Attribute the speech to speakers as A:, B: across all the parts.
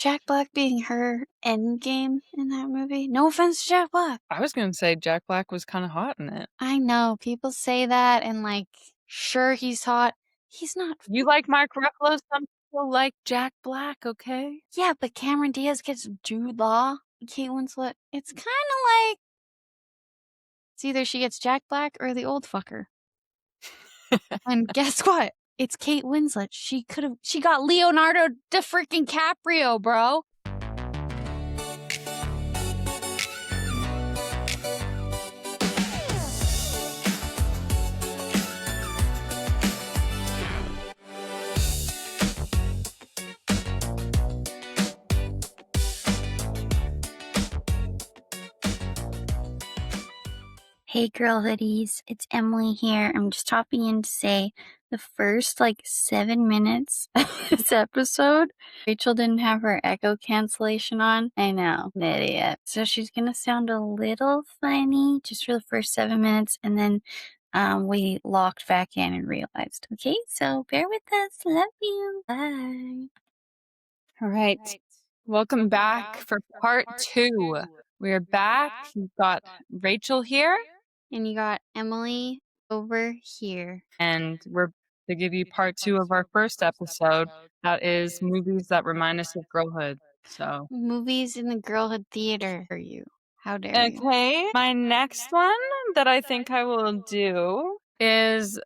A: Jack Black being her endgame in that movie. No offense to Jack Black.
B: I was gonna say Jack Black was kind of hot in it.
A: I know people say that, and like, sure, he's hot. He's not.
B: You like Mark Ruffalo, some people like Jack Black, okay?
A: Yeah, but Cameron Diaz gets Jude Law, Kate Winslet. It's kind of like it's either she gets Jack Black or the old fucker. And guess what? It's Kate Winslet. She got Leonardo DiCaprio, bro. Hey girl hoodies, it's Emily here. I'm just hopping in to say the first 7 minutes of this episode, Rachel didn't have her echo cancellation on. I know, an idiot. So she's gonna sound a little funny just for the first 7 minutes, and then we locked back in and realized. Okay, so bear with us. Love you. Bye.
B: All right. Welcome back for part 2. We're back. You've got Rachel here.
A: And you got Emily over here.
B: And we're to give you part 2 of our first episode. That is movies that remind us of girlhood. So
A: movies in the girlhood theater for you. How dare you?
B: Okay. My next one that I think I will do is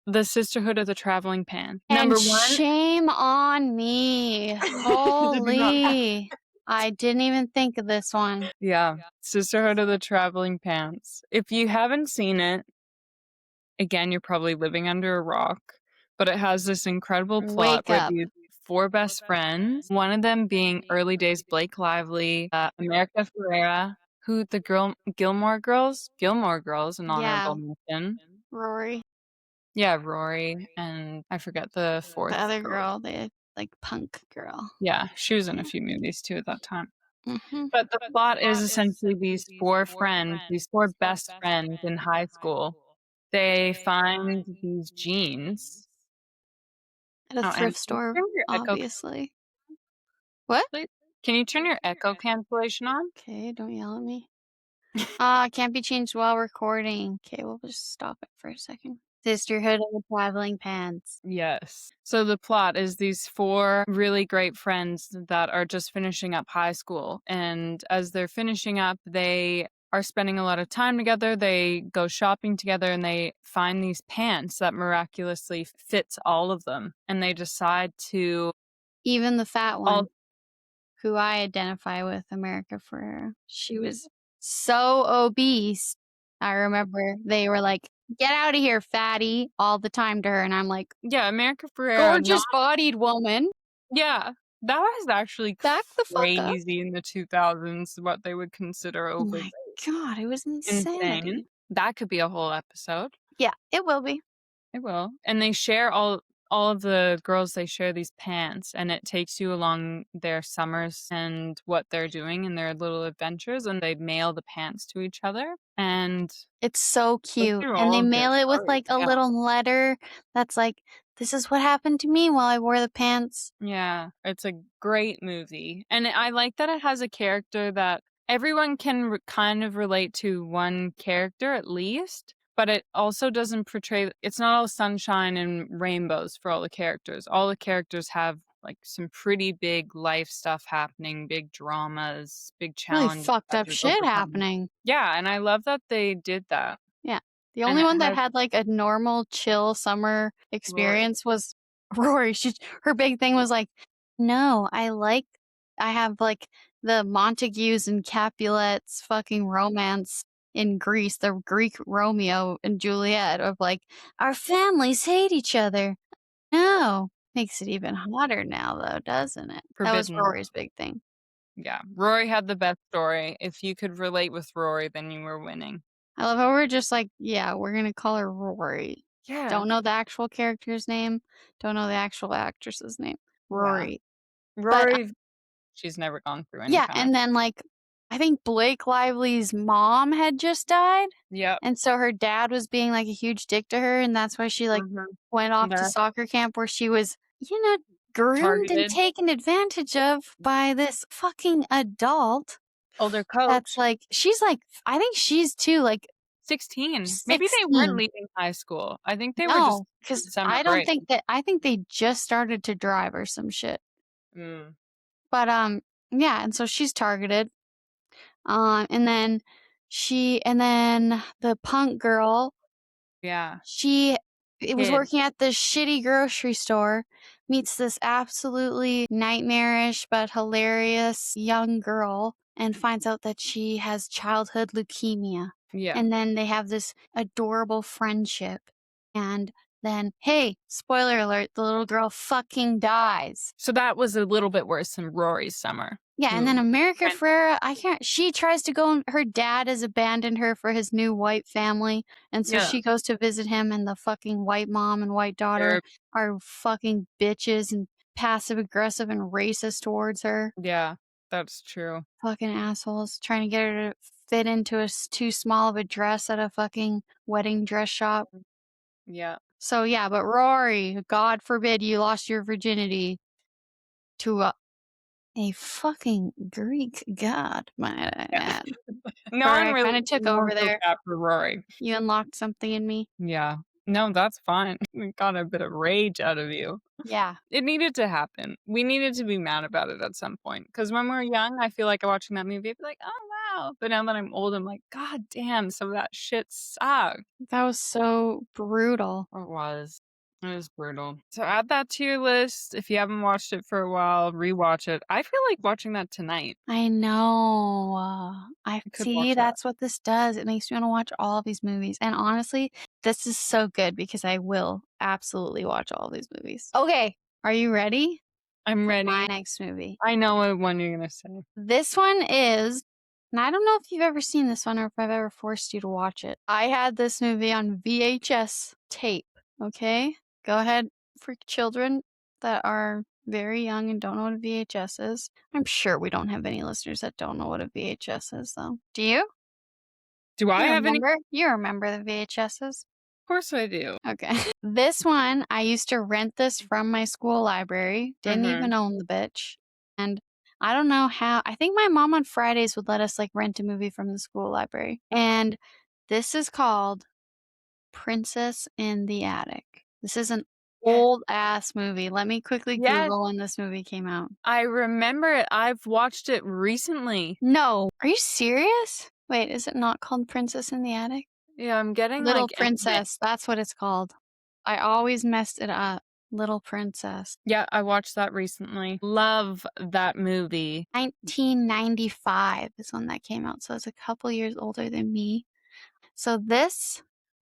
B: The Sisterhood of the Traveling Pants.
A: And
B: Number 1.
A: Shame on me. Holy. I didn't even think of this one.
B: Yeah. Sisterhood of the Traveling Pants. If you haven't seen it, again, you're probably living under a rock, but it has this incredible plot where these 4 best friends, one of them being early days Blake Lively, America Ferrera, who the Gilmore Girls, an honorable mention.
A: Rory.
B: Yeah, Rory, and I forget the 4th.
A: The other girl, the punk girl.
B: Yeah, she was in a few movies too at that time.
A: Mm-hmm.
B: But the plot is essentially these 4 friends, these 4 best friends in high school. They find these jeans
A: At a thrift store, obviously. What?
B: Can you turn your echo cancellation on?
A: Okay, don't yell at me. Can't be changed while recording. Okay, we'll just stop it for a second. Sisterhood of the Traveling Pants.
B: Yes. So the plot is these 4 really great friends that are just finishing up high school. And as they're finishing up, they are spending a lot of time together. They go shopping together and they find these pants that miraculously fits all of them. And they decide to...
A: Even the fat one, who I identify with, America Ferrera. She was so obese. I remember they were like, "Get out of here, fatty," all the time to her. And I'm like,
B: yeah, America Ferrera.
A: Gorgeous bodied woman.
B: Yeah. That was actually
A: Back the fuck up.
B: crazy in the 2000s, what they would consider overweight.
A: Oh my God, it was insane.
B: That could be a whole episode.
A: Yeah, it will be.
B: It will. And they share all of the girls, they share these pants, and it takes you along their summers and what they're doing in their little adventures, and they mail the pants to each other. And
A: it's so cute. And they mail it with a little letter that's like, "This is what happened to me while I wore the pants."
B: Yeah, it's a great movie. And I like that it has a character that everyone can kind of relate to, one character at least. But it also doesn't portray... It's not all sunshine and rainbows for all the characters. All the characters have some pretty big life stuff happening, big dramas, big challenges.
A: Really fucked up shit happening.
B: Yeah, and I love that they did that.
A: Yeah. The only one that had a normal, chill summer experience was Rory. Her big thing was no, I have the Montagues and Capulets fucking romance in Greece, the Greek Romeo and Juliet of our families hate each other. No. Makes it even hotter now though, doesn't it? That was Rory's big thing.
B: Yeah. Rory had the best story. If you could relate with Rory, then you were winning.
A: I love how we're just yeah, we're gonna call her Rory.
B: Yeah.
A: Don't know the actual character's name. Don't know the actual actress's name. Rory.
B: Yeah. Rory, she's never gone through any.
A: Yeah, and then I think Blake Lively's mom had just died.
B: Yeah.
A: And so her dad was being a huge dick to her, and that's why she went off to soccer camp where she was, groomed and
B: Targeted.
A: taken advantage of by this fucking adult
B: Older
A: that's,
B: coach.
A: like she's, like I think she's too, like,
B: 16. Maybe they weren't
A: 16.
B: leaving high school. I think they were just
A: No, because
B: summer
A: I don't
B: break.
A: think that I think they just started to drive or some shit.
B: Mm.
A: But, yeah, and so she's targeted. And then the punk girl,
B: Yeah.
A: she it was
B: Kid.
A: working at this shitty grocery store, meets this absolutely nightmarish but hilarious young girl and finds out that she has childhood leukemia.
B: Yeah.
A: And then they have this adorable friendship. And then, hey, spoiler alert, the little girl fucking dies.
B: So that was a little bit worse than Rory's summer.
A: Yeah, and then
B: Who
A: America
B: went
A: Ferrera, she tries to go, and her dad has abandoned her for his new white family, and so
B: Yeah.
A: she goes to visit him, and the fucking white mom and white daughter
B: They're
A: are fucking bitches and passive aggressive and racist towards her.
B: yeah, that's true.
A: Fucking assholes trying to get her to fit into too small of a dress at a fucking wedding dress shop.
B: Yeah.
A: So yeah, but Rory, God forbid you lost your virginity to a fucking Greek god, might I
B: Yeah.
A: add.
B: No
A: Sorry,
B: one
A: I
B: really
A: kinda took
B: no one
A: over
B: feels
A: there.
B: bad for Rory.
A: You unlocked something in me.
B: Yeah. No, that's fine. We got a bit of rage out of you.
A: Yeah.
B: It needed to happen. We needed to be mad about it at some point. Because when we're young, I feel like watching that movie, I'd be like, oh, wow. But now that I'm old, I'm like, God damn, some of that shit sucked.
A: That was so brutal.
B: It was. It was brutal. So add that to your list. If you haven't watched it for a while, rewatch it. I feel like watching that tonight.
A: I know. I
B: I could
A: see,
B: watch that.
A: that's what this does. It makes me wanna watch all of these movies, and honestly, this is so good because I will absolutely watch all these movies. Okay, are you ready
B: I'm
A: for my
B: ready.
A: next movie?
B: I know what one you're going to say.
A: This one is and I don't know if you've ever seen this one or if I've ever forced you to watch it. I had this movie on VHS tape, okay? Go ahead for children that are very young and don't know what a VHS is. I'm sure we don't have any listeners that don't know what a VHS is, though. Do you?
B: Do I
A: You
B: have any?
A: remember? You remember the VHSs?
B: Of course I do.
A: Okay. This one, I used to rent this from my school library. Didn't
B: Mm-hmm.
A: even own the bitch. And I don't know how. I think my mom on Fridays would let us like rent a movie from the school library. And this is called Princess in the Attic. This is an
B: Yes.
A: old ass movie. Let me quickly
B: Yes,
A: Google when this movie came out.
B: I remember it. I've watched it recently.
A: No. Are you serious? Wait, is it not called Princess in the Attic?
B: Yeah, I'm getting
A: Little
B: like
A: Princess. That's what it's called. I always messed it up. Little Princess.
B: yeah, I watched that recently. Love that movie.
A: 1995 is when that came out, so it's a couple years older than me. So this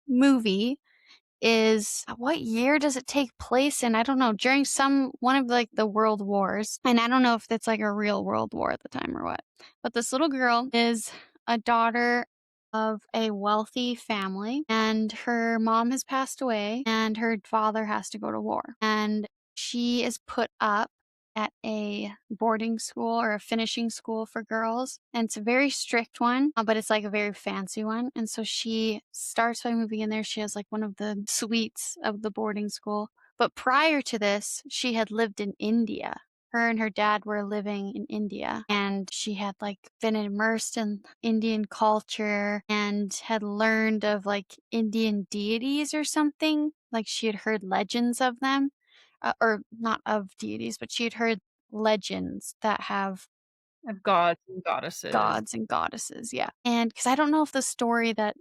A: movie is what year does it take place in? I don't know. During one of like the world wars. And I don't know if it's like a real world war at the time or what. But this little girl is a daughter of a wealthy family and her mom has passed away and her father has to go to war. And she is put up at a boarding school or a finishing school for girls. And it's a very strict one, but it's like a very fancy one. And so she starts by moving in there. She has like one of the suites of the boarding school. But prior to this, she had lived in India. Her and her dad were living in India and she had like been immersed in Indian culture and had learned of like Indian deities or something. Like she had heard legends of them or not of deities, but she had heard legends that have
B: Of gods and goddesses.
A: gods and goddesses. Yeah, and because I don't know if the story that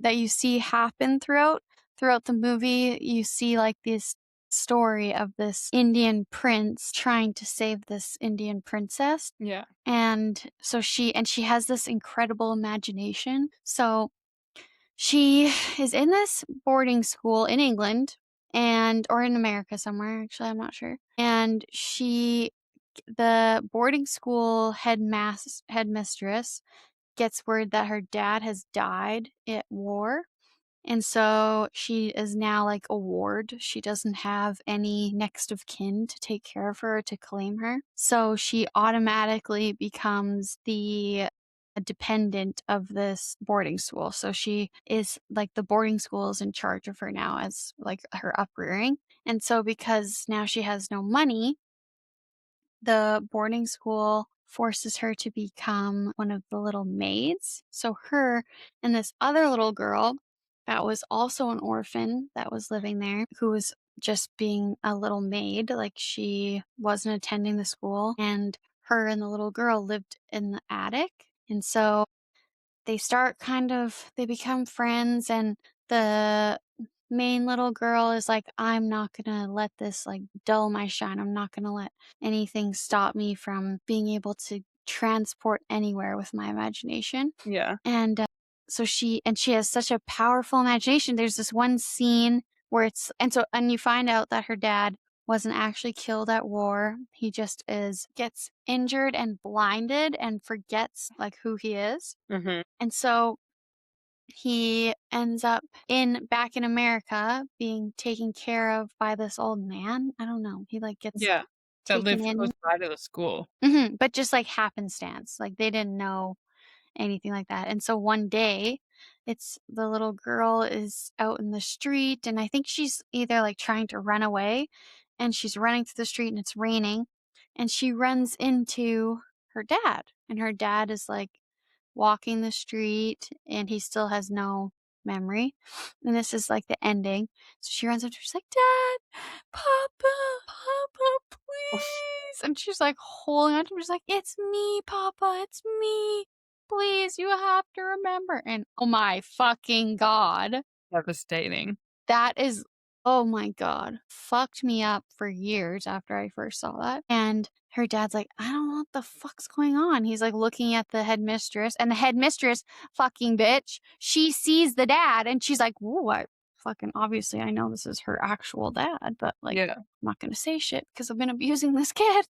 A: that you see happen throughout the movie, you see like this story of this Indian prince trying to save this Indian princess.
B: Yeah.
A: And so she has this incredible imagination. So she is in this boarding school in England or in America somewhere, actually, I'm not sure. And the boarding school headmistress gets word that her dad has died at war. And so she is now like a ward. She doesn't have any next of kin to take care of her or to claim her. So she automatically becomes the a dependent of this boarding school. So she is like the boarding school is in charge of her now as like her uprearing. And so because now she has no money, the boarding school forces her to become one of the little maids. So her and this other little girl that was also an orphan that was living there, who was just being a little maid, like she wasn't attending the school, and her and the little girl lived in the attic. And so they start they become friends, and the main little girl is like, I'm not gonna let this like dull my shine. I'm not gonna let anything stop me from being able to transport anywhere with my imagination.
B: Yeah.
A: And so she has such a powerful imagination. There's this one scene where and you find out that her dad wasn't actually killed at war. He just gets injured and blinded and forgets like who he is.
B: Mhm.
A: And so he ends up in back in America being taken care of by this old man. I don't know. He like gets
B: Yeah. That
A: taken
B: lived close
A: in.
B: by to the school.
A: But just like happenstance. Like they didn't know anything like that. And so one day, it's the little girl is out in the street, and I think she's either like trying to run away, and she's running through the street and it's raining, and she runs into her dad. And her dad is like walking the street and he still has no memory. And this is like the ending. So she runs up to her, she's like, Dad, Papa, Papa, please. And she's like holding on to him. She's like, It's me, Papa, it's me. Please, you have to remember. And oh my fucking God.
B: Devastating.
A: That is, oh my God, fucked me up for years after I first saw that. And her dad's like, I don't know what the fuck's going on. He's like looking at the headmistress, and the headmistress, fucking bitch, she sees the dad and she's like, Ooh, I fucking obviously I know this is her actual dad, but like,
B: Yeah.
A: I'm not gonna say shit because I've been abusing this kid.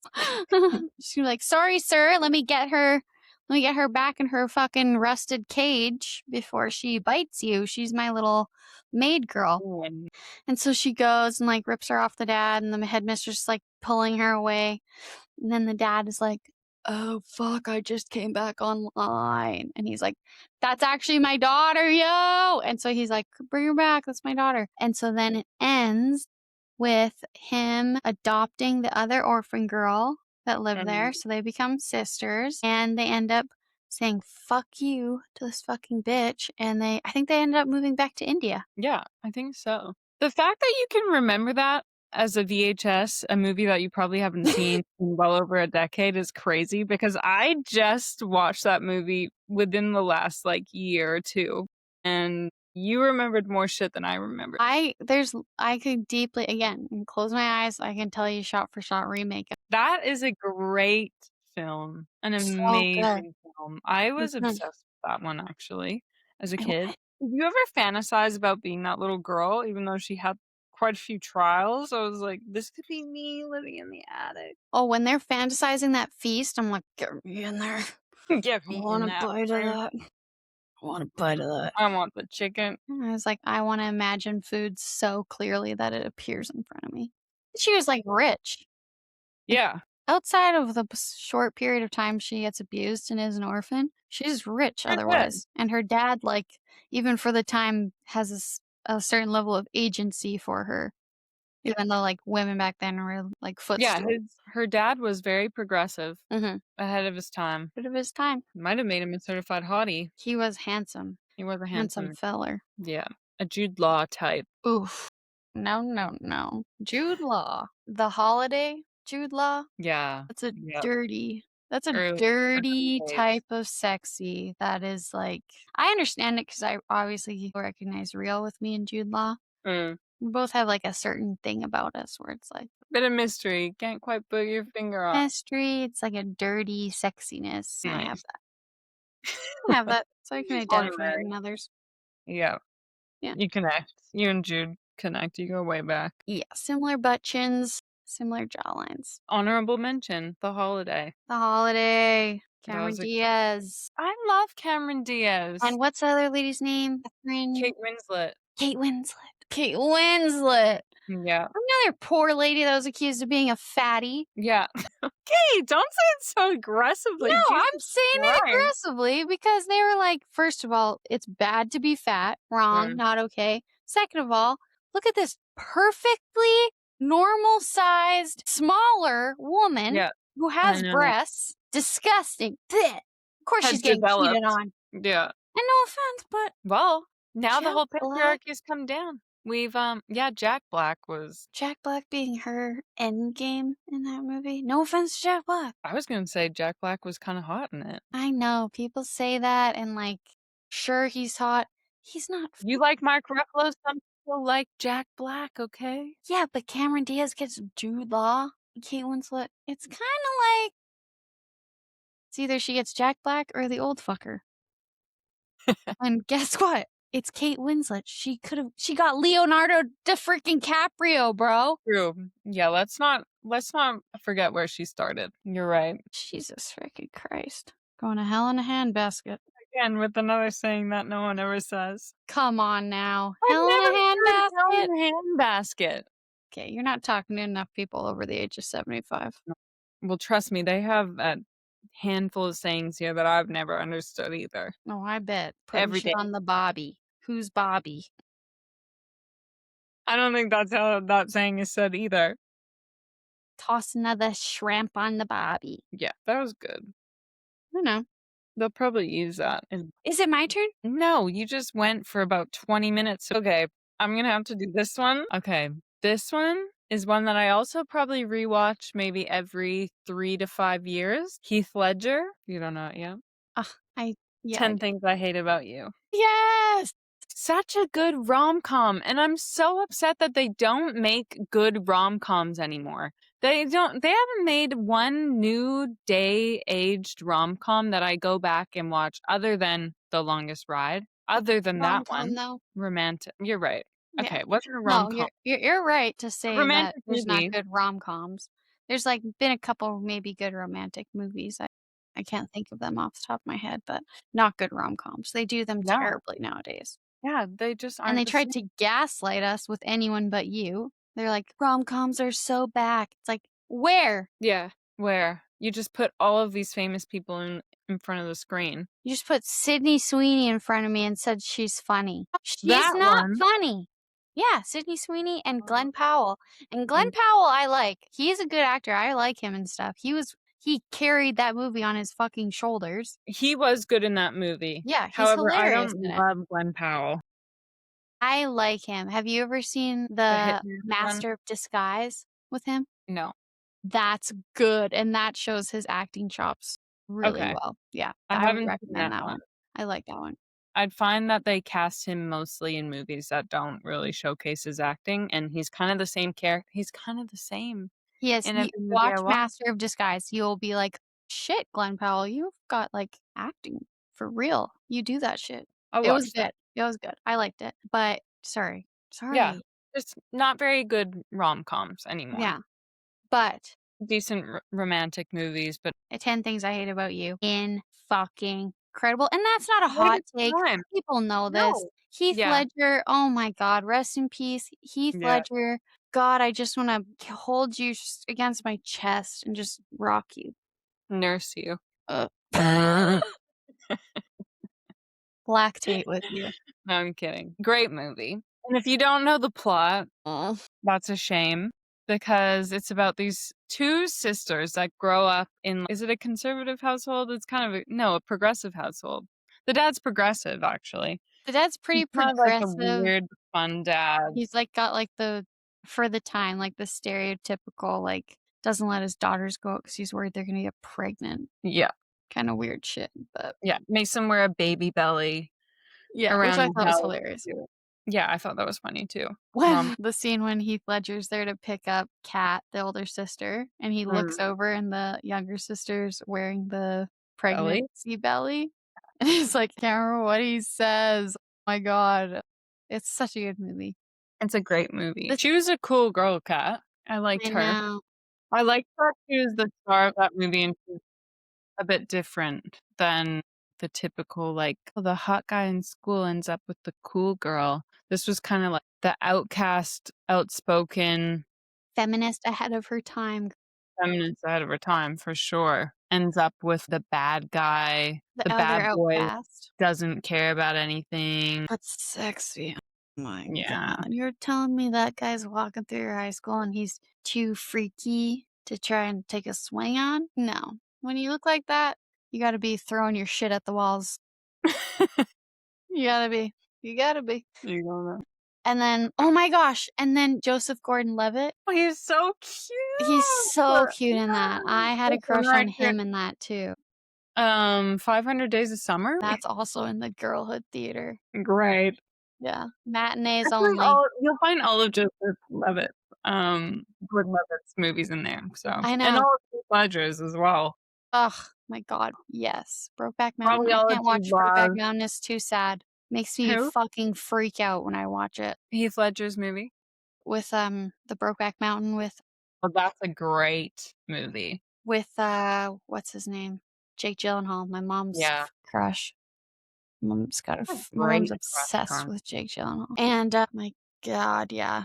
A: She's like, Sorry, sir, let me get her. Let me get her back in her fucking rusted cage before she bites you. She's my little maid girl.
B: Mm.
A: And so she goes and like rips her off the dad, and the headmistress is like pulling her away. And then the dad is like, Oh fuck, I just came back online. And he's like, That's actually my daughter, yo. And so he's like, Bring her back, that's my daughter. And so then it ends with him adopting the other orphan girl that lived
B: Mhm.
A: there. So they become sisters, and they end up saying fuck you to this fucking bitch. And I think they ended up moving back to India.
B: Yeah, I think so. The fact that you can remember that as a VHS, a movie that you probably haven't seen in well over a decade is crazy because I just watched that movie within the last, like, year or 2, and you remembered more shit than I remembered.
A: I could deeply, again, close my eyes, I can tell you shot for shot remake it.
B: That is a great film, an
A: So good.
B: amazing film. I was
A: Mhm.
B: obsessed with that one actually as a
A: I
B: kid. Did you ever fantasize about being that little girl even though she had quite a few trials? I was like, "This could be me living in the attic."
A: Oh, when they're fantasizing that feast, I'm like, "Get me in there.
B: Get
A: I
B: me
A: want
B: in
A: a
B: that
A: bite of
B: fire.
A: that. I want a bite of that."
B: I want the chicken.
A: And I was like, I wanna imagine food so clearly that it appears in front of me. She was, like, rich. Like,
B: Yeah,
A: outside of the short period of time she gets abused and is an orphan, she's rich
B: you're good.
A: otherwise. And her dad, like, even for the time, has a certain level of agency for her,
B: Yeah,
A: even though, like, women back then were, like,
B: yeah,
A: footstools.
B: his her dad was very progressive,
A: Mhm.
B: ahead of his time.
A: Bit of his time.
B: Might have made him a certified hottie.
A: He was handsome.
B: He was a
A: Handsome
B: handsome,
A: feller.
B: yeah, a Jude Law type.
A: Oof. No, no, no. Jude Law. The Holiday Jude Law?
B: Yeah,
A: That's a
B: yep.
A: dirty that's a
B: Early
A: dirty
B: days.
A: type of sexy that is, like, I understand it because I obviously recognize real with me and Jude Law.
B: Mm.
A: We both have, like, a certain thing about us where it's, like,
B: Bit of mystery, can't quite put your finger on.
A: mystery, it's like a dirty sexiness. I have
B: Nice.
A: that. I have that, so I can
B: On
A: identify it
B: red.
A: in others.
B: Yeah,
A: Yeah.
B: you connect. You and Jude connect, you go way back.
A: Yeah, similar butt chins, similar jawlines.
B: Honorable mention, The Holiday.
A: The Holiday,
B: That
A: Cameron
B: was a
A: Diaz.
B: I love Cameron
A: And
B: Diaz.
A: what's the other lady's name? Catherine
B: Kate Winslet.
A: Kate Winslet. Kate Winslet.
B: Yeah.
A: Another poor lady that was accused of being a fatty.
B: Yeah. Okay, don't say it so aggressively,
A: No,
B: Jesus
A: I'm saying it
B: Christ.
A: aggressively because they were like, first of all, it's bad to be fat. Wrong,
B: Mm,
A: not okay. Second of all, look at this perfectly normal sized, smaller woman
B: yeah,
A: who
B: I
A: has
B: know.
A: breasts. Disgusting. Blech. Of course
B: Has
A: she's getting cheated
B: developed.
A: on.
B: Yeah.
A: And no offense, but
B: Well, now the
A: Jack
B: whole
A: Black.
B: patriarchy's come down. We've, yeah, Jack Black was
A: Jack Black being her end game in that movie. No offense to Jack Black.
B: I was gonna say Jack Black was kinda hot in it.
A: I know people say that and like, sure he's hot. He's not.
B: You like Mark Ruffalo, some people like Jack Black, okay?
A: Yeah, but Cameron Diaz gets Jude Law, Kate Winslet. It's kinda like it's either she gets Jack Black or the old fucker. And guess what? It's Kate Winslet. She got Leonardo da freaking Caprio, bro.
B: True. Yeah, let's not forget where she started. You're right.
A: Jesus freaking Christ. Going to hell in a handbasket.
B: Again, with another saying that no one ever says.
A: Come on now.
B: I've
A: Hell in
B: never
A: a
B: heard hell
A: handbasket?
B: in a handbasket.
A: Okay, you're not talking to enough people over the age of 75.
B: Well, trust me, they have a handful of sayings here that I've never understood either.
A: Oh, I bet. Putting
B: Every
A: shit
B: day.
A: on the Bobby. Who's Bobby?
B: I don't think that's how that saying is said either.
A: Toss another shrimp on the Bobby.
B: Yeah, that was good.
A: I know.
B: They'll probably use that in
A: Is it my turn?
B: No, you just went for about 20 minutes. Okay, I'm gonna have to do this one. Okay, this one is one that I also probably rewatch maybe every 3 to 5 years. Heath Ledger. You don't know it yet?
A: Ugh, yeah, I
B: 10
A: do.
B: Things I Hate About You.
A: Yes!
B: Such a good rom-com, and I'm so upset that they don't make good rom-coms anymore. They haven't made one new day-aged rom-com that I go back and watch other than The Longest Ride. Other than that
A: Rom-com,
B: one.
A: though.
B: Romantic. You're right.
A: Yeah.
B: Okay, it wasn't a
A: No,
B: rom-com.
A: you're right to
B: A
A: say that
B: romantic
A: there's not
B: movie.
A: good rom-coms. There's, like, been a couple maybe good romantic movies. I can't think of them off the top of my head, but not good rom-coms. They do them
B: No.
A: terribly nowadays.
B: Yeah, they just
A: And
B: aren't
A: they
B: the
A: tried
B: same.
A: to gaslight us with Anyone But You. They're like, "Rom-coms are so back." It's like, "Where?"
B: Yeah. Where? You just put all of these famous people in front of the screen.
A: You just put Sydney Sweeney in front of me and said she's funny. She's
B: That
A: not
B: one.
A: funny. Yeah, Sydney Sweeney and Glenn Powell. And Glenn
B: And
A: Powell I like. He's a good actor. I like him and stuff. He carried that movie on his fucking shoulders.
B: he was good in that movie.
A: Yeah, he's
B: However, I
A: hilarious in
B: don't
A: it.
B: love Glenn Powell.
A: I like him. Have you ever seen
B: The
A: The
B: Hitman one?
A: Master of Disguise with him?
B: No.
A: That's good, and that shows his acting chops really
B: Okay.
A: well. Yeah,
B: I
A: I would
B: haven't seen
A: recommend
B: that
A: that
B: one.
A: one. I like that one.
B: I'd find that they cast him mostly in movies that don't really showcase his acting, and he's kind of the same character. He's kind of the same
A: Yes,
B: in
A: you
B: every movie I
A: watch
B: watch.
A: Master of Disguise, you'll be like, "Shit, Glenn Powell, you've got, like, acting for real. You do that shit."
B: I'll
A: It was
B: watch
A: good.
B: that.
A: It was good. I liked it, but sorry.
B: Yeah.
A: Sorry.
B: Just not very good rom-coms anymore.
A: Yeah, but
B: Decent romantic movies, but
A: 10 Things I Hate About You, in fucking incredible, and that's not a
B: what
A: hot
B: a
A: take.
B: time.
A: People know this.
B: No.
A: Heath
B: Yeah.
A: Ledger, oh my god, rest in peace. Heath
B: Yeah.
A: Ledger, God, I just wanna hold you just against my chest and just rock you.
B: Nurse you.
A: Uh,
B: No,
A: lactate with you.
B: I'm kidding. Great movie. And if you don't know the plot,
A: Ugh.
B: that's a shame because it's about these 2 sisters that grow up in is it a conservative household? It's kind of a progressive household. The dad's progressive, actually.
A: The dad's
B: He's
A: pretty
B: kind of like a
A: progressive.
B: weird, fun dad.
A: He's, like, got, like, for the time, like, the stereotypical, like, doesn't let his daughters go out because he's worried they're gonna get pregnant.
B: Yeah,
A: Kinda weird shit, but
B: yeah. Makes them wear a baby belly
A: yeah, which
B: around
A: I
B: the
A: thought was
B: house
A: hilarious.
B: too. Yeah, I thought that was funny too.
A: When the scene when Heath Ledger's there to pick up Kat, the older sister, and he looks
B: Mm,
A: over and the younger sister's wearing the
B: belly.
A: pregnancy belly, and he's like, "Can't remember what he says." Oh my god. It's such a good movie.
B: It's a great movie.
A: This
B: She was a cool girl, Kat. I
A: I
B: liked her.
A: know.
B: I liked that she was the star of that movie and she's a bit different than the typical, like, "Oh, the hot guy in school ends up with the cool girl." This was kinda like the outcast, outspoken
A: Feminist ahead of her time.
B: feminist ahead of her time for sure, ends up with the bad guy.
A: The
B: The
A: other
B: bad boy
A: outcast.
B: doesn't care about anything.
A: That's sexy. Oh my
B: Yeah.
A: god. You're telling me that guy's walking through your high school and he's too freaky to try and take a swing on? No. When you look like that, you gotta be throwing your shit at the walls. You gotta be. You gotta be.
B: You don't know.
A: And then, oh my gosh, and then Joseph Gordon-Levitt.
B: Oh, he's so
A: He's
B: cute.
A: so cute in that. I had a
B: That's
A: crush on
B: right there.
A: him in that too.
B: 500 Days of Summer?
A: That's also in the Girlhood theater.
B: Great.
A: Yeah. Matinees
B: I think
A: only.
B: you'll find all of Joseph Levitt, Gordon-Levitt's movies in there, so
A: I
B: and
A: know.
B: all of Heath Ledger's as well.
A: Ugh, my god, yes. Brokeback Mountain.
B: Probably
A: I
B: all of
A: can't
B: Jude
A: watch Brokeback
B: Law's.
A: Mountain, it's too sad. Makes me
B: Who?
A: fucking freak out when I watch it.
B: Heath Ledger's movie?
A: With, the Brokeback Mountain
B: Well, that's a great movie.
A: what's his name? Jake Gyllenhaal, my mom's
B: Yeah.
A: crush.
B: A
A: My mom's
B: great crush
A: obsessed
B: on.
A: with Jake Gyllenhaal. And, my god, yeah.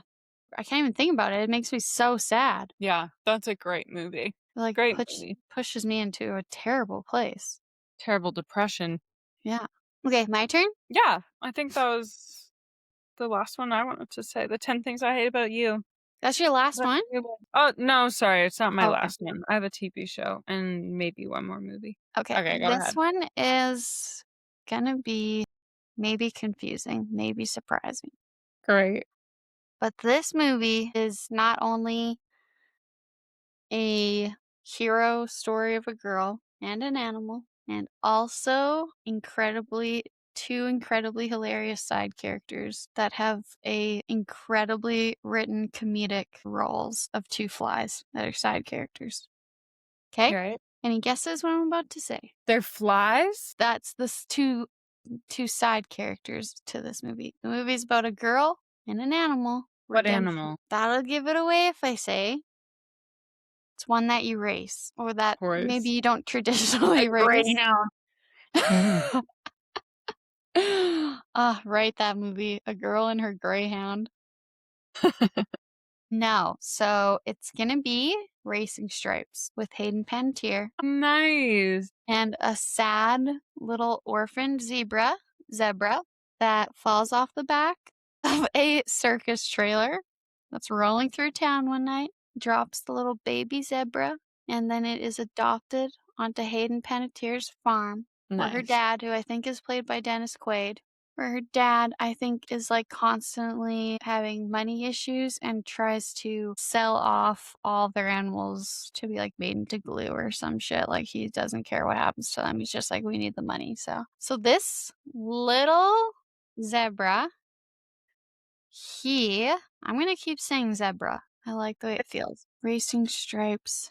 A: I can't even think about it, it makes me so sad.
B: Yeah, that's a great movie.
A: It, like,
B: Great movie.
A: pushes me into a terrible place.
B: Terrible depression.
A: Yeah. Okay, my turn?
B: Yeah, I think that was the last one I wanted to say, the 10 Things I Hate About You.
A: That's your last one?
B: Oh, no, sorry, it's not my
A: Okay.
B: last one. I have a TV show and maybe one more movie.
A: Okay,
B: Okay, go
A: this
B: ahead.
A: one is gonna be maybe confusing, maybe surprising.
B: Great.
A: But this movie is not only a hero story of a girl and an animal, and also two incredibly hilarious side characters that have a incredibly written comedic roles of two flies that are side characters. Okay?
B: Right.
A: Any guesses what I'm about to say?
B: They're flies?
A: That's the two side characters to this movie. The movie's about a girl and an animal.
B: What
A: Redemption.
B: animal?
A: That'll give it away if I say it's one that you race, or that maybe
B: Horse.
A: you don't
B: A
A: traditionally race.
B: greyhound.
A: Right, that movie, A Girl and Her Greyhound. No, so it's gonna be Racing Stripes with Hayden Panettiere.
B: Nice.
A: And a sad little orphaned zebra that falls off the back of a circus trailer that's rolling through town one night, drops the little baby zebra, and then it is adopted onto Hayden Panettiere's farm, where her
B: Nice.
A: dad, who I think is played by Dennis Quaid, where her dad, I think, is like constantly having money issues and tries to sell off all their animals to be like made into glue or some shit. Like he doesn't care what happens to them. He's just like, we need the money. So this little zebra, I'm gonna keep saying zebra. I like the way it feels. Racing Stripes.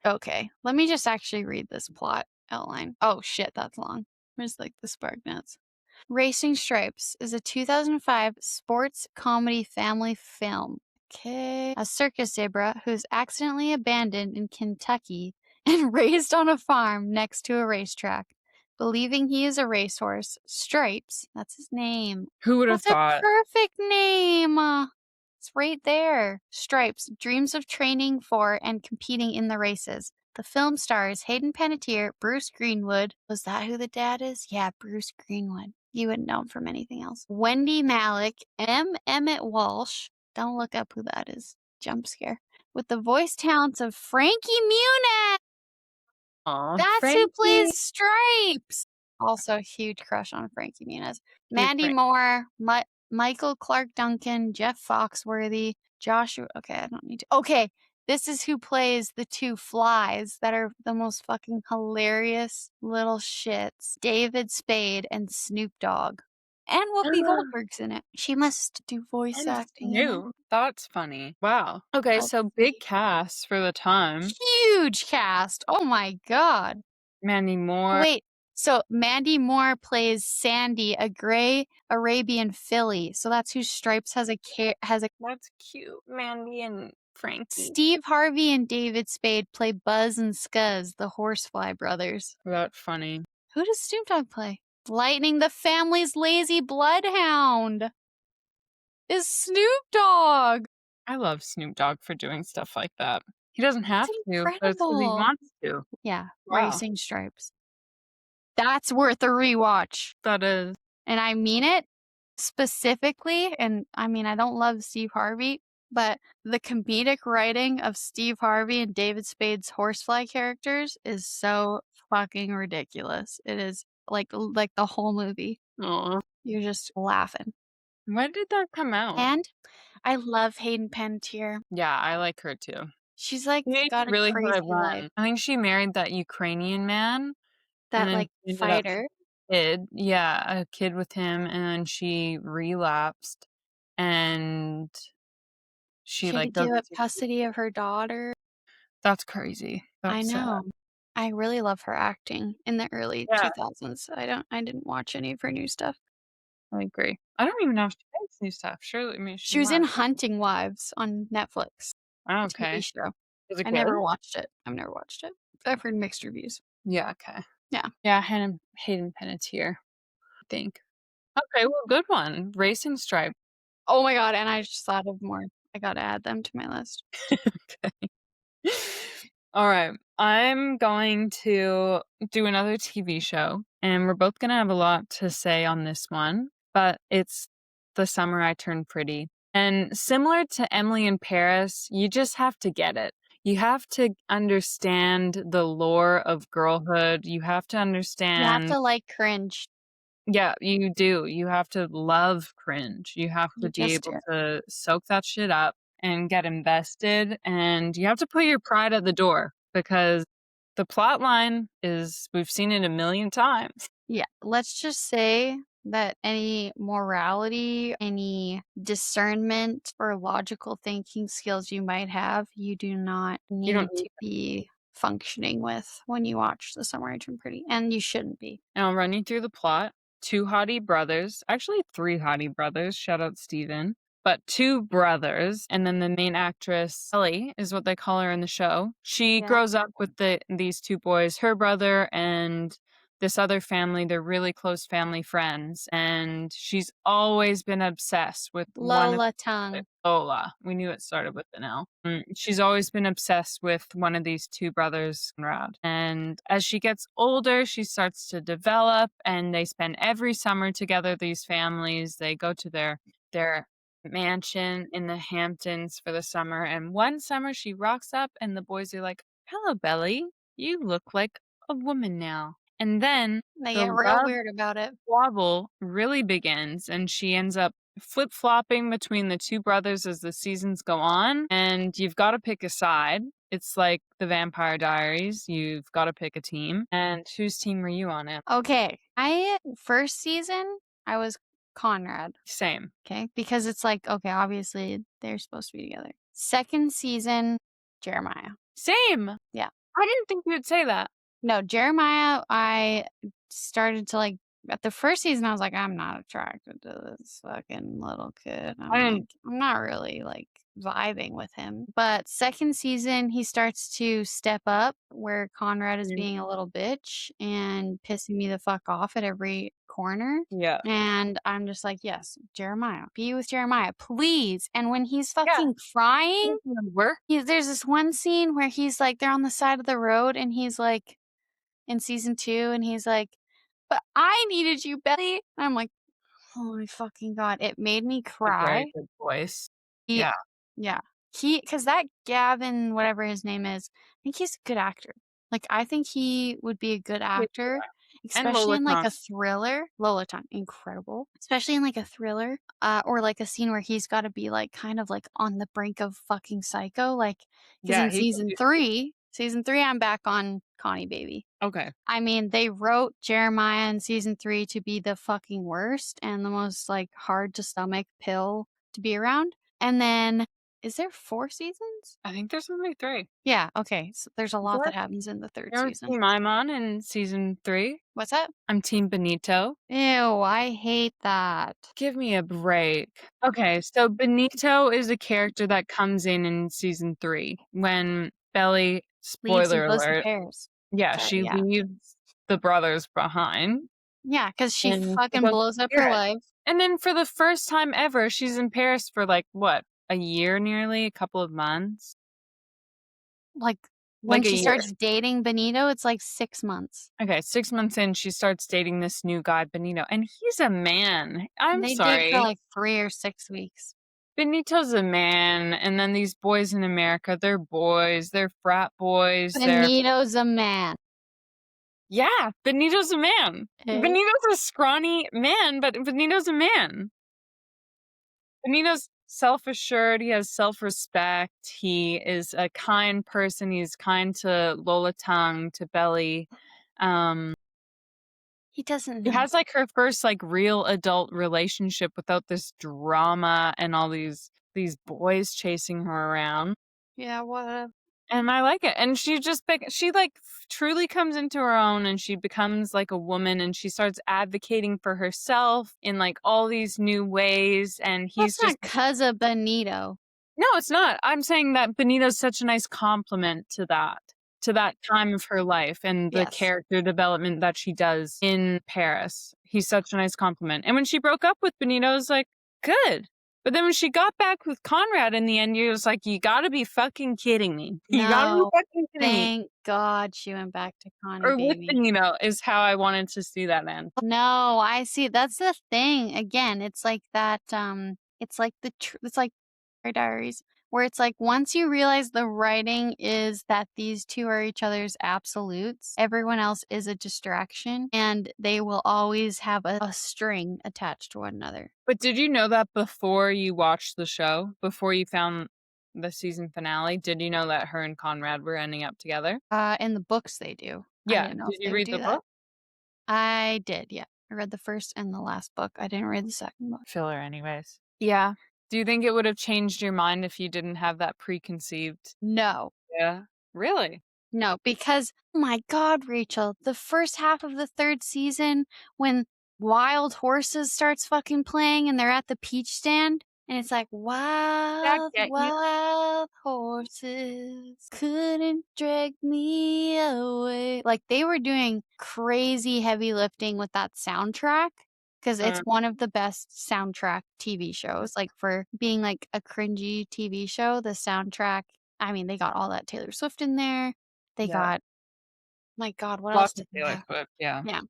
A: Okay, let me just actually read this plot outline. Oh shit, that's long. Where's like the spark notes? Racing Stripes is a 2005 sports comedy family film. Okay. A circus zebra who's accidentally abandoned in Kentucky and raised on a farm next to a racetrack. Believing he is a racehorse, Stripes, that's his name.
B: Who would have
A: That's a
B: thought?
A: perfect name. It's right there. Stripes dreams of training for and competing in the races. The film stars Hayden Panettiere, Bruce Greenwood. Was that who the dad is? Yeah, Bruce Greenwood. You wouldn't know him from anything else. Wendy Malick, Emmett Walsh. Don't look up who that is. Jump scare. With the voice talents of Frankie Muniz.
B: Aw,
A: That's who
B: Frankie.
A: plays Stripes. Also, huge crush on Frankie Muniz. Mandy
B: Frank.
A: Moore, Michael Clark Duncan, Jeff Foxworthy, Joshua. Okay, I don't need to. Okay, this is who plays the two flies that are the most fucking hilarious little shits. David Spade and Snoop Dogg. And Whoopi Goldberg's in it. She must do voice
B: And
A: acting in it.
B: Snoop. That's funny. Wow. Okay,
A: That's
B: so big cast for the time.
A: huge cast. Oh my god.
B: Mandy Moore.
A: Wait, so Mandy Moore plays Sandy, a gray Arabian filly. So that's who Stripes has a.
B: That's cute. Mandy and Frankie.
A: Steve Harvey and David Spade play Buzz and Scuzz, the Horsefly brothers.
B: That's funny.
A: Who does Snoop Dogg play? Lightning, the family's lazy bloodhound. is Snoop Dogg.
B: I love Snoop Dogg for doing stuff like that. He doesn't have
A: It's
B: to, but it's 'cause he
A: incredible.
B: wants to.
A: Yeah,
B: Wow.
A: Racing Stripes. That's worth a rewatch,
B: That is.
A: and I mean it specifically, and I mean, I don't love Steve Harvey, but the comedic writing of Steve Harvey and David Spade's horsefly characters is so fucking ridiculous. It is like the whole movie.
B: Aw.
A: You're just laughing.
B: When did that come out?
A: And I love Hayden Panettiere.
B: Yeah, I like her too.
A: She's, like,
B: She
A: got a
B: really had a
A: crazy life.
B: run. I think she married that Ukrainian man, and
A: That,
B: then
A: like,
B: she ended up
A: fighter.
B: a kid with him, and then she relapsed, and she,
A: She had to
B: like,
A: give
B: doesn't
A: up
B: seem to be
A: custody of her daughter.
B: That's crazy.
A: I
B: That's sad.
A: know. I really love her acting in the early
B: Yeah,
A: 2000s. I didn't watch any of her new stuff.
B: I agree. I don't even know if she makes new stuff. Surely, I mean, she
A: She was in
B: must.
A: Hunting Wives on Netflix, a TV
B: Okay.
A: show.
B: Is it
A: I
B: good?
A: never watched it. I've never watched it. I've heard mixed reviews.
B: Yeah, okay.
A: Yeah.
B: Yeah, Hayden Panettiere, I think. Okay, well, good one. Racing Stripe.
A: Oh my god, and I just thought of more. I gotta add them to my list.
B: Okay. All right. I'm going to do another TV show, and we're both going to have a lot to say on this one, but it's The Summer I Turned Pretty. And similar to Emily in Paris, you just have to get it. You have to understand the lore of girlhood. You have to
A: You have
B: understand.
A: to like cringe.
B: Yeah, you do. You have to love cringe. You have to
A: You
B: be
A: just
B: able
A: do.
B: to soak that shit up and get invested, and you have to put your pride at the door because the plot line is we've seen it a million times.
A: Yeah, let's just say that any morality, any discernment or logical thinking skills you might have, you do not
B: You don't
A: need
B: need
A: to be functioning with when you watch The Summer I Turned Pretty, and you shouldn't be.
B: And I'll run you through the plot. Two hottie brothers, actually three hottie brothers, shout out Steven, but two brothers, and then the main actress, Ellie, is what they call her in the show. She
A: Yeah.
B: grows up with these two boys, her brother and this other family. They're really close family friends, and she's always been obsessed with one of
A: Lola Tongue.
B: Lola. We knew it started with an L. She's always been obsessed with one of these two brothers, Conrad. And as she gets older, she starts to develop, and they spend every summer together, these families. They go to their mansion in the Hamptons for the summer. And one summer she rocks up, and the boys are like, "Hello, Belly. You look like a woman now." And then
A: They
B: the
A: get real
B: love
A: weird about it.
B: squabble really begins, and she ends up flip-flopping between the two brothers as the seasons go on, and you've got to pick a side. It's like the Vampire Diaries. You've got to pick a team. And whose team were you on it?
A: Okay, first season, I was Conrad.
B: Same.
A: Okay, because it's like, okay, obviously they're supposed to be together. Second season, Jeremiah.
B: Same.
A: Yeah.
B: I didn't think you'd say that.
A: No, Jeremiah, I started to like at the first season I was like, I'm not attracted to this fucking little kid. I'm not really like vibing with him. But second season he starts to step up where Conrad is being a little bitch and pissing me the fuck off at every corner.
B: Yeah.
A: And I'm just like, yes, Jeremiah. Be with Jeremiah, please. And when he's
B: Yeah.
A: fucking crying,
B: Remember?
A: there's this one scene where he's like, they're on the side of the road and he's like, in season 2, and he's like, "But I needed you, Betty." And I'm like, "Holy fucking god." It made me
B: A
A: cry.
B: very good voice.
A: He
B: Yeah.
A: Yeah. Because that Gavin, whatever his name is, I think he's a good actor. Like, I think he would be a good actor,
B: And
A: especially
B: Lola
A: in, like,
B: Tongue.
A: a thriller. Lola Tongue, incredible. Especially in, like, a thriller, or, like, a scene where he's gotta be, like, kind of, like, on the brink of fucking psycho, like, because
B: Yeah,
A: in
B: he could
A: season 3, I'm back on Connie Baby.
B: Okay.
A: I mean, they wrote Jeremiah in season 3 to be the fucking worst and the most, like, hard to stomach pill to be around, and then is there 4 seasons?
B: I think there's only 3.
A: Yeah, okay, so there's a lot
B: What?
A: that happens in the 3rd
B: You know what
A: season.
B: team I'm on in season 3?
A: What's that?
B: I'm Team Benito.
A: Ew, I hate that.
B: Give me a break. Okay, so Benito is a character that comes in season 3 when Belly,
A: Leaves in
B: spoiler
A: bosom
B: alert,
A: pairs.
B: yeah,
A: Sorry,
B: she
A: yeah.
B: leaves the brothers behind.
A: Yeah, because she
B: And it
A: fucking
B: goes
A: blows up her
B: spirit.
A: life.
B: And then for the first time ever, she's in Paris for, like, what? A year nearly? A couple of months?
A: Like, when
B: Like a
A: she
B: year.
A: starts dating Benito, it's like 6 months.
B: Okay, 6 months in, she starts dating this new guy, Benito, and he's a man. I'm
A: They date for
B: sorry.
A: like 3 or 6 weeks.
B: Benito's a man, and then these boys in America, they're boys, they're frat boys, they're
A: Benito's a man.
B: yeah, Benito's a man.
A: Eh?
B: Benito's a scrawny man, but Benito's a man. Benito's self-assured, he has self-respect, he is a kind person, he's kind to Lola Tongue, to Belly. Um,
A: He doesn't
B: he
A: know.
B: has, like, her first, like, real adult relationship without this drama and all these boys chasing her around.
A: Yeah, what?
B: And I like it, and she just she, like, truly comes into her own, and she becomes, like, a woman, and she starts advocating for herself in, like, all these new ways, and he's
A: That's
B: just
A: not 'cause of Benito.
B: no, it's not. I'm saying that Benito's such a nice compliment to that time of her life and the
A: Yes.
B: character development that she does in Paris. He's such a nice compliment. And when she broke up with Benito, I was like, good. But then when she got back with Conrad in the end, you was like, you gotta be fucking kidding me. You gotta be
A: No.
B: fucking kidding me.
A: Thank God she went back to Connie,
B: Or with
A: baby.
B: Benito is how I wanted to see that end.
A: No, I see, that's the thing, again, it's like that, it's like it's like Vampire Diaries, where it's like once you realize the writing is that these 2 are each other's absolutes, everyone else is a distraction, and they will always have a string attached to one another.
B: But did you know that before you watched the show? Before you found the season finale? Did you know that her and Conrad were ending up together?
A: In the books, they do. I
B: Yeah.
A: didn't know
B: Did
A: if
B: you
A: they would
B: read
A: do
B: the
A: that.
B: book?
A: I did, yeah. I read the first and the last book. I didn't read the second book.
B: Filler anyways. Yeah. Do you think it would have changed your mind if you didn't have that preconceived
A: No.
B: yeah. Really?
A: No, because oh my god, Rachel, the first half of the 3rd season when Wild Horses starts fucking playing and they're at the peach stand, and it's like,
B: That
A: "Wild,
B: get you?
A: wild horses couldn't drag me away." Like, they were doing crazy heavy lifting with that soundtrack because it's
B: Mm,
A: one of the best soundtrack TV shows, like, for being, like, a cringy TV show, the soundtrack I mean, they got all that Taylor Swift in there. They
B: yeah.
A: got my god, what else
B: Lots of
A: did they
B: Taylor
A: have?
B: Swift, yeah.
A: Yeah.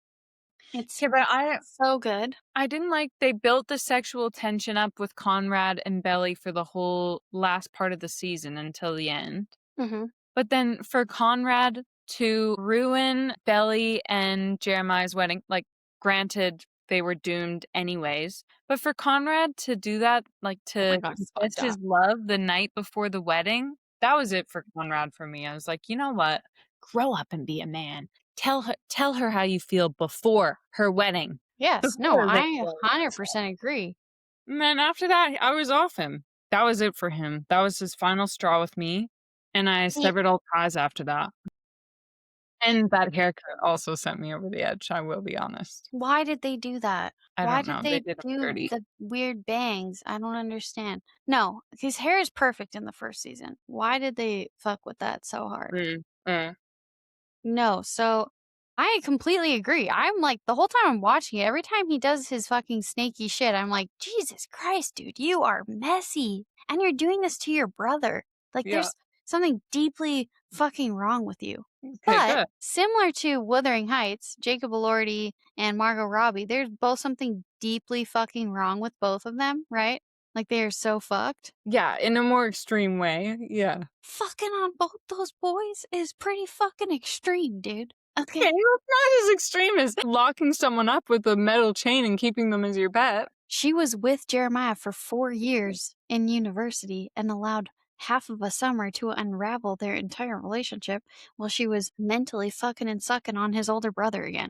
A: It's
B: Okay, but
A: so good.
B: I didn't like they built the sexual tension up with Conrad and Belly for the whole last part of the season until the end.
A: Mhm.
B: But then for Conrad to ruin Belly and Jeremiah's wedding, like, granted, they were doomed anyways, but for Conrad to do that, like,
A: Oh my
B: to
A: god, it's
B: confess
A: fucked
B: his
A: up.
B: love the night before the wedding, that was it for Conrad for me. I was like, "You know what? Grow up and be a man. Tell her how you feel before her wedding,
A: Yes, no,
B: before the
A: I
B: romance."
A: 100% agree.
B: And then after that, I was off him. That was it for him. That was his final straw with me, and I
A: Ye
B: severed all ties after that. And that haircut also sent me over the edge, I will be honest.
A: Why did they do that?
B: I
A: Why
B: don't
A: did
B: know, they
A: they
B: did him
A: do
B: dirty.
A: the weird bangs? I don't understand. No, his hair is perfect in the 1st season. Why did they fuck with that so hard?
B: Mm, mm.
A: No, so I completely agree. I'm like, the whole time I'm watching it, every time he does his fucking snaky shit, I'm like, Jesus Christ, dude, you are messy. And you're doing this to your brother. Like,
B: Yeah.
A: there's something deeply fucking wrong with you.
B: Okay,
A: But
B: good.
A: similar to Wuthering Heights, Jacob Elordi and Margot Robbie, there's both something deeply fucking wrong with both of them, right? Like, they are so fucked.
B: Yeah, in a more extreme way, yeah.
A: Fucking on both those boys is pretty fucking extreme, dude.
B: Okay,
A: Okay.
B: well, it's not as extreme as locking someone up with a metal chain and keeping them as your pet.
A: She was with Jeremiah for 4 years in university and allowed half of a summer to unravel their entire relationship while she was mentally fucking and sucking on his older brother again.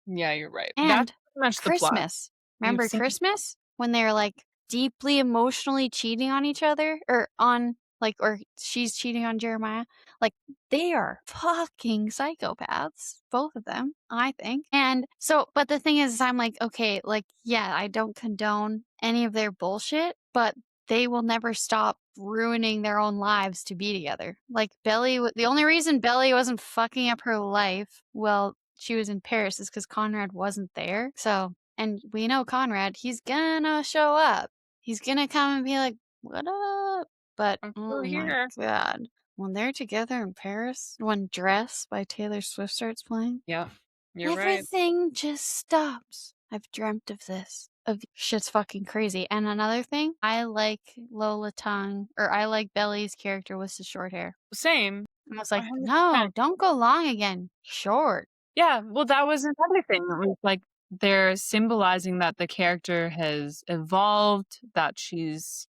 B: Yeah, you're right. That's
A: And
B: pretty much the plot.
A: Christmas.
B: You've
A: Remember
B: seen
A: Christmas? When they're like deeply emotionally cheating on each other or on like or she's cheating on Jeremiah. Like they are fucking psychopaths, both of them, I think. And so but the thing is I'm like, okay, like yeah, I don't condone any of their bullshit, but they will never stop ruining their own lives to be together. Like Belly, the only reason Belly wasn't fucking up her life, well, she was in Paris is because Conrad wasn't there. So, and we know Conrad, he's gonna show up. He's gonna come and be like, "What up?" But
B: I'm still
A: oh my
B: here.
A: god, when they're together in Paris, when "Dress" by Taylor Swift starts playing,
B: Yeah, you're right.
A: everything just stops. I've dreamt of this. Of shit's fucking crazy. And another thing, I like Lola Tongue, or I like Belly's character with the short hair.
B: Same.
A: I was like, no,
B: 100%.
A: don't go long again. Short.
B: Yeah, well, that was another thing. It was like they're symbolizing that the character has evolved, that she's,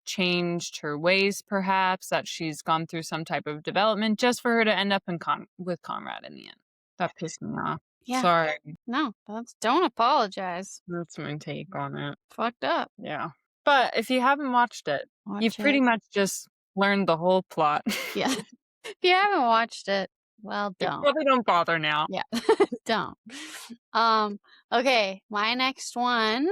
B: changed her ways perhaps, that she's gone through some type of development just for her to end up with Conrad in the end. That pissed me off.
A: Yeah.
B: Sorry.
A: No, don't apologize.
B: That's my take on it.
A: Fucked up.
B: Yeah. But if you haven't watched it, you've
A: Watch
B: pretty
A: it.
B: much just learned the whole plot.
A: Yeah. If you haven't watched it, well,
B: You
A: don't.
B: probably don't bother now.
A: Yeah. Don't. Okay, my next one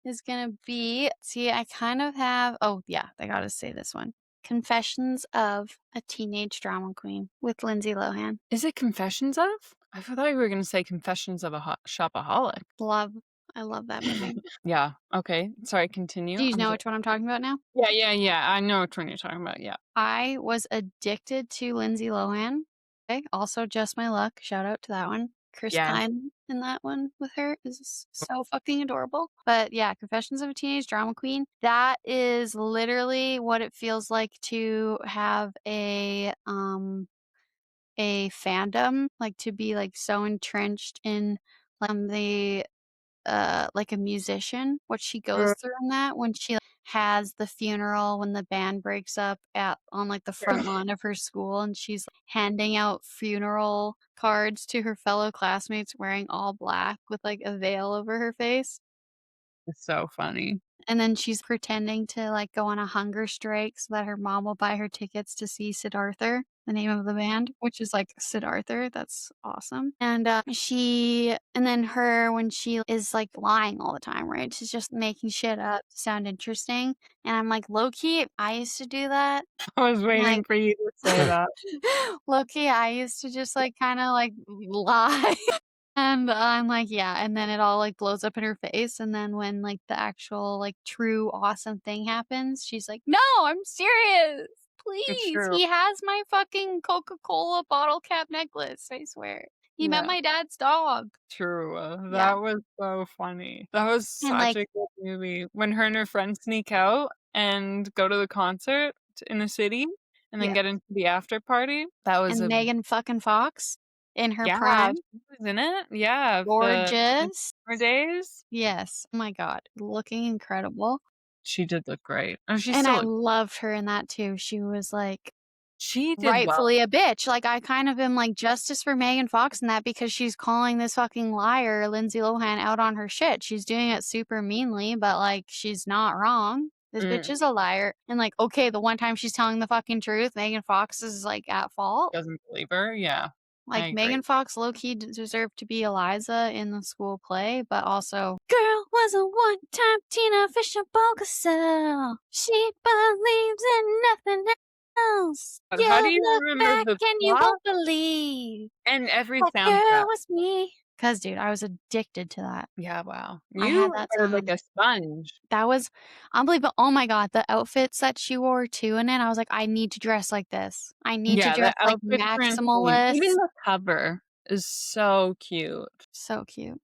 A: is gonna be, see, I kind of have, oh yeah, I gotta say this one. Confessions of a Teenage Drama Queen with Lindsay Lohan.
B: Is it Confessions of? I thought you were gonna say Confessions of a Shopaholic.
A: I love that movie.
B: Yeah, okay. Sorry, continue.
A: Do you
B: I'm
A: know
B: so
A: which one I'm talking about now?
B: yeah, I know which one you're talking about, yeah.
A: I was addicted to Lindsay Lohan. Okay, also Just My Luck, shout out to that one. Chris
B: Yeah.
A: Pine in that one with her is so fucking adorable. But yeah, Confessions of a Teenage Drama Queen, that is literally what it feels like to have a fandom, like to be like so entrenched in the like a musician, what she goes
B: Uh,
A: through in that when she, like, has the funeral when the band breaks up at on, like, the front lawn of her school, and she's handing out funeral cards to her fellow classmates wearing all black with, like, a veil over her face.
B: It's so funny.
A: And then she's pretending to, like, go on a hunger strike so that her mom will buy her tickets to see Sid Arthur, the name of the band, which is, like, Sid Arthur, that's awesome. And, and then her when she is, like, lying all the time, right? She's just making shit up to sound interesting, and I'm like, low key, I used to do that.
B: I was
A: Like
B: waiting for you to say that.
A: low key, I used to just, like, kinda, like, lie. And I'm like, yeah, and then it all, like, blows up in her face, and then when, like, the actual, like, true awesome thing happens, she's like, "No, I'm serious.
B: It's
A: Please.
B: true.
A: He has my fucking Coca-Cola bottle cap necklace, I swear. He met
B: Yeah,
A: my dad's dog."
B: true.
A: Yeah,
B: That was so funny. That was
A: and,
B: such
A: like,
B: a good movie. When her and her friends sneak out and go to the concert in the city and then
A: yeah,
B: get into the after party. That was
A: and
B: a
A: Megan fucking Fox in her
B: yeah,
A: prime,
B: she was in it. Yeah, the
A: gorgeous.
B: summer days.
A: Yes, oh my god, looking incredible,
B: She did look great. Oh, she
A: and
B: still
A: I
B: looks
A: loved her in that too. She was, like,
B: she did well.
A: rightfully a bitch. Like, I kind of am like, justice for Megan Fox in that because she's calling this fucking liar, Lindsay Lohan, out on her shit. She's doing it super meanly, but, like, she's not wrong. This bitch
B: Mm,
A: is a liar. And, like, okay, the one time she's telling the fucking truth, Megan Fox is, like, at fault.
B: doesn't believe her. Yeah, I
A: Like,
B: agree.
A: Megan Fox low-key deserved to be Eliza in the school play, but also, girl was a one-time Tina Fisher Bogaso. She believes in nothing else.
B: But how do
A: You'll
B: you
A: look
B: remember
A: back
B: the
A: and you
B: plot
A: won't believe
B: and every
A: that
B: soundtrack?
A: girl was me. 'Cause, dude, I was addicted to that.
B: Yeah, wow.
A: I had
B: You
A: that
B: are like
A: song.
B: a sponge.
A: That was unbelievable. Oh my god, the outfits that she wore too in it, I was like, "I need to dress like this. I need to
B: Yeah, the
A: dress like
B: outfits were insane. Even
A: maximalist."
B: the cover is so cute.
A: So cute.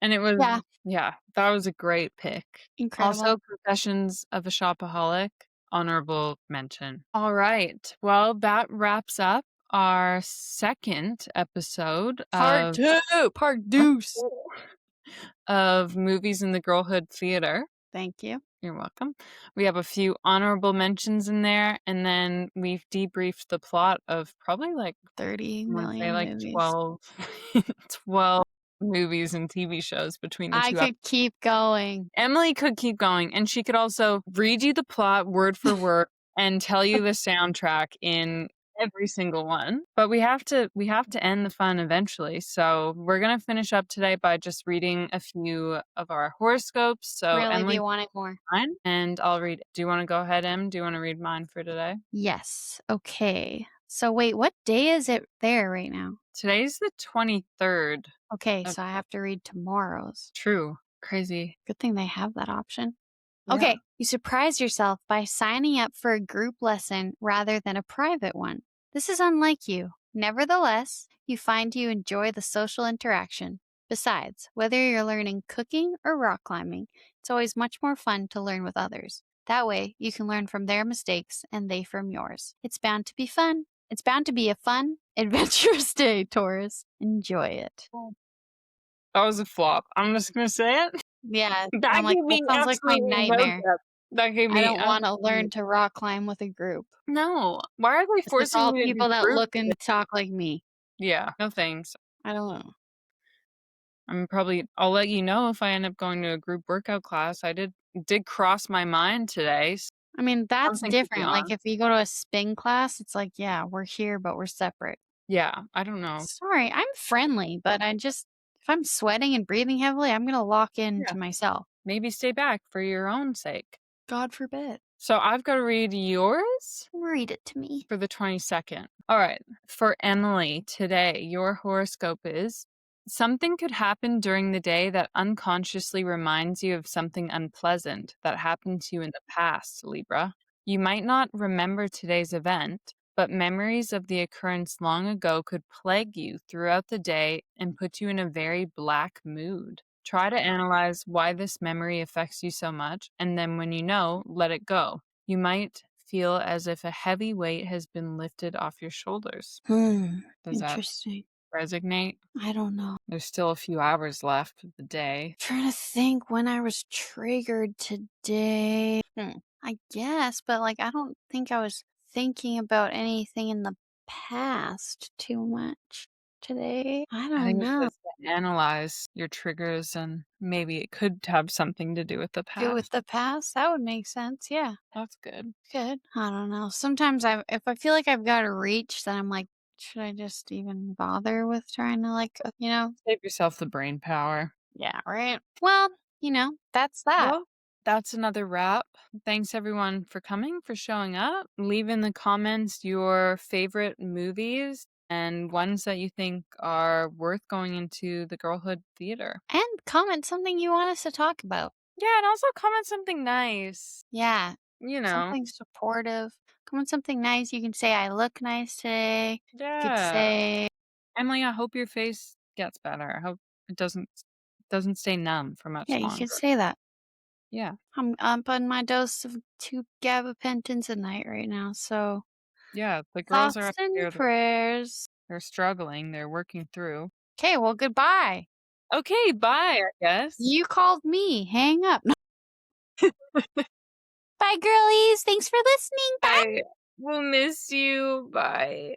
B: And it was
A: Yeah,
B: yeah, that was a great pick.
A: incredible.
B: Also, Confessions of a Shopaholic, honorable mention. All right. Well, that wraps up our second episode
A: Part
B: of
A: 2, part deuce.
B: of movies in the Girlhood theater.
A: Thank you.
B: You're welcome. We have a few honorable mentions in there, and then we've debriefed the plot of probably like
A: 30
B: I wanna say
A: million
B: like
A: movies.
B: 12 12 movies and TV shows between the
A: I
B: 2 ep
A: could keep going.
B: Emily could keep going, and she could also read you the plot word for word and tell you the soundtrack in every single one. But we have to end the fun eventually. So we're gonna finish up today by just reading a few of our horoscopes. So
A: Really, do
B: Emily
A: you want it more?
B: mine, and I'll read. Do you want to go ahead, Em? Do you want to read mine for today?
A: Yes. Okay. So wait, what day is it there right now?
B: Today's the 23rd
A: Okay,
B: of
A: so I have to read tomorrow's.
B: True. Crazy.
A: Good thing they have that option.
B: Yeah.
A: Okay, you surprise yourself by signing up for a group lesson rather than a private one. This is unlike you. Nevertheless, you find you enjoy the social interaction. Besides, whether you're learning cooking or rock climbing, it's always much more fun to learn with others. That way, you can learn from their mistakes and they from yours. It's bound to be fun. It's bound to be a fun, adventurous day, Taurus. Enjoy it.
B: That was a flop. I'm just gonna say it.
A: Yeah,
B: That
A: I'm like,
B: gave
A: that
B: me
A: sounds like my
B: absolutely no
A: nightmare.
B: depth. That gave
A: I
B: me
A: don't wanna
B: absolutely
A: learn to rock climb with a group.
B: no. Why are they
A: It's just
B: forcing
A: all
B: me to do
A: people that
B: group
A: look and talk like me.
B: Yeah, no thanks.
A: I don't know.
B: I'll let you know if I end up going to a group workout class. Did cross my mind today.
A: I mean, that's
B: Something to be
A: different, like,
B: on.
A: if you go to a spin class, it's like, yeah, we're here, but we're separate.
B: Yeah, I don't know.
A: Sorry, I'm friendly, but if I'm sweating and breathing heavily, I'm gonna lock
B: Yeah,
A: into myself.
B: maybe stay back for your own sake.
A: God forbid.
B: So I've got to read yours
A: Read it to me.
B: for the 22nd. All right. For Emily, today, your horoscope is something could happen during the day that unconsciously reminds you of something unpleasant that happened to you in the past, Libra. You might not remember today's event, but memories of the occurrence long ago could plague you throughout the day and put you in a very black mood. Try to analyze why this memory affects you so much, and then when you know, let it go. You might feel as if a heavy weight has been lifted off your shoulders. Does that
A: Interesting.
B: resonate?
A: I don't know.
B: There's still a few hours left of the day.
A: Trying to think when I was triggered today. I guess, but like I don't think I was thinking about anything in the past too much today. I
B: I
A: don't
B: think it
A: know.
B: says to analyze your triggers and maybe it could have something to do with the
A: Do with
B: past.
A: the past? That would make sense. Yeah.
B: That's good.
A: Good. I don't know. Sometimes if I feel like I've got to reach, then I'm like, should I just even bother with trying to
B: Save yourself the brain power.
A: Yeah, right. Well, that's that.
B: Well, that's another wrap. Thanks everyone for coming, for showing up. Leave in the comments your favorite movies and ones that you think are worth going into the Girlhood theater.
A: And comment something you want us to talk about.
B: Yeah, and also comment something nice.
A: Yeah.
B: You know.
A: Something supportive. Comment something nice. You can say, I look nice today. You could
B: Yeah.
A: say,
B: Emily, I hope your face gets better. I hope it doesn't stay numb for much
A: yeah, you could
B: longer.
A: say that.
B: Yeah.
A: I'm up on my dose of 2 gabapentins a night right now. So
B: Yeah. The girls are
A: thoughts
B: up
A: and
B: here.
A: prayers.
B: They're struggling. They're working through.
A: Okay, well, goodbye.
B: Okay, bye, I guess.
A: You called me. Hang up. Bye, girlies. Thanks for listening. Bye.
B: I will miss you. Bye.